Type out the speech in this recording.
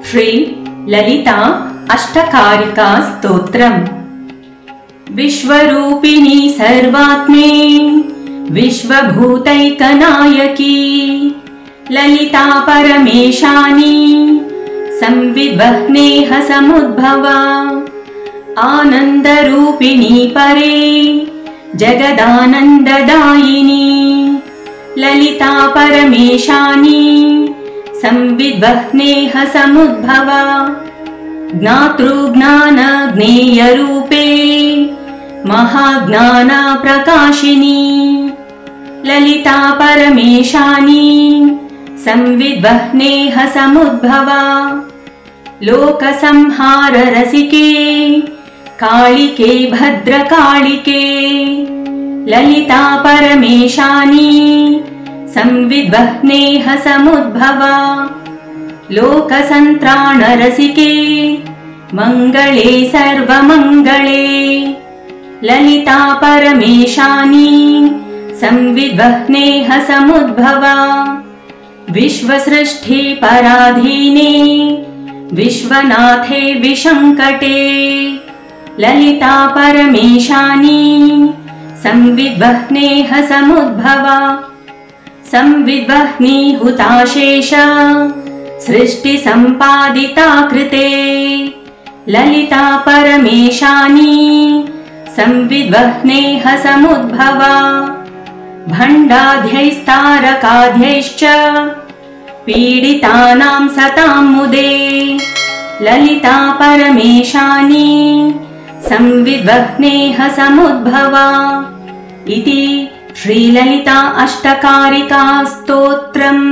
श्री ललिता अष्टकारिका स्तोत्रम्। विश्वरूपिणी सर्वात्मे विश्वभूतैकनायकी ललिता परमेशानी संविद्वह्नेह समुद्भवा आनन्दरूपिणी परे जगदानन्ददायिनी ललिता परमेशानी संविद्वह्नेह समुद्भवा ज्ञातृज्ञानज्ञेयरूपे महाज्ञानप्रकाशिनी ललिता परमेशानी संविद्वह्नेह समुद्भवा लोकसंहाररसिके कालिके भद्रकालिके ललिता परमेशानी संविद्वह्नेह समुद्भवा लोकसन्त्राणरसिके मङ्गले सर्वमङ्गले ललिता परमेशानी संविद्वह्नेह समुद्भवा विश्वसृष्टिपराधीने विश्वनाथे विशङ्कटे ललिता परमेशानी संविद्वह्नेह समुद्भवा संविद्वह्नीहुताशेष सृष्टिसम्पादिता कृते ललिता परमेशानी संविद्वह्नेह समुद्भवा भण्डाध्यैस्तारकाध्यैश्च पीडितानां सतां मुदे ललिता परमेशानी संविद्वह्नेह समुद्भवा इति श्रीललिता अष्टकारिका स्तोत्रम्।